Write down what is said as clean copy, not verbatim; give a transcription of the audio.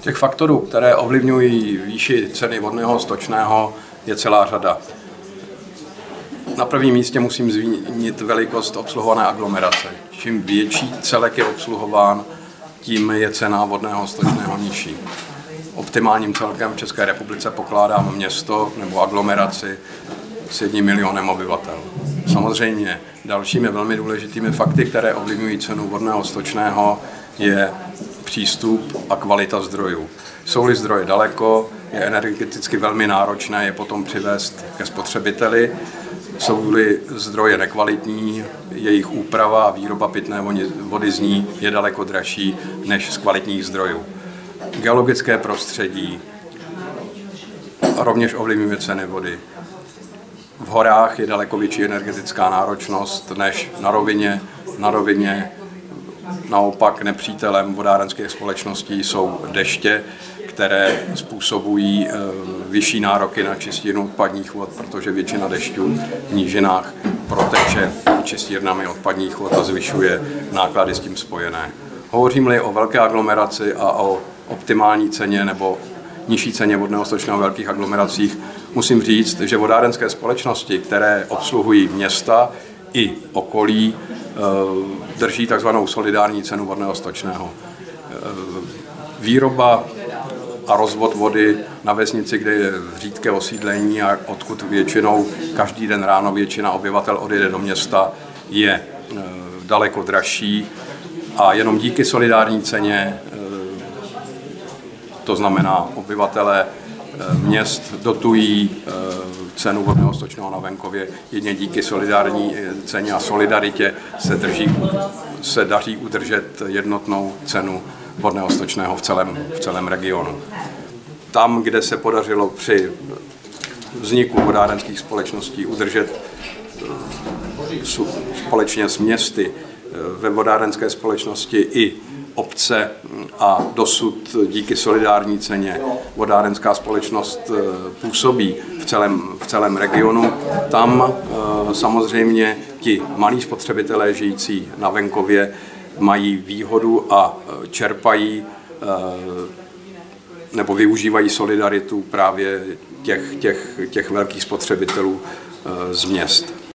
Těch faktorů, které ovlivňují výši ceny vodného a stočného, je celá řada. Na prvním místě musím zmínit velikost obsluhované aglomerace. Čím větší celek je obsluhován, tím je cena vodného a stočného nižší. Optimálním celkem v České republice pokládám město nebo aglomeraci s 1 milionem obyvatel. Samozřejmě dalšími velmi důležitými fakty, které ovlivňují cenu vodného a stočného, je přístup a kvalita zdrojů. Jsou-li zdroje daleko, je energeticky velmi náročné je potom přivést ke spotřebiteli. Jsou-li zdroje nekvalitní, jejich úprava a výroba pitné vody z ní je daleko dražší než z kvalitních zdrojů. Geologické prostředí rovněž ovlivňuje ceny vody. V horách je daleko větší energetická náročnost než na rovině. Na rovině naopak nepřítelem vodárenských společností jsou deště, které způsobují vyšší nároky na čistírnu odpadních vod, protože většina dešťů v nížinách proteče čistírnami odpadních vod a zvyšuje náklady s tím spojené. Hovořím-li o velké aglomeraci a o optimální ceně nebo nižší ceně vodného stočného v velkých aglomeracích, musím říct, že vodárenské společnosti, které obsluhují města i okolí, drží takzvanou solidární cenu vodného stočného. Výroba a rozvod vody na vesnici, kde je řídké osídlení a odkud většinou každý den ráno většina obyvatel odjede do města, je daleko dražší a jenom díky solidární ceně, to znamená obyvatelé měst dotují cenu vodného stočného na venkově, jedině díky solidární ceně a solidaritě se daří udržet jednotnou cenu vodného stočného v celém regionu. Tam, kde se podařilo při vzniku vodárenských společností udržet společně s městy ve vodárenské společnosti i obce a dosud díky solidární ceně vodárenská společnost působí v celém regionu. Tam samozřejmě ti malí spotřebitelé žijící na venkově mají výhodu a čerpají nebo využívají solidaritu právě těch velkých spotřebitelů z měst.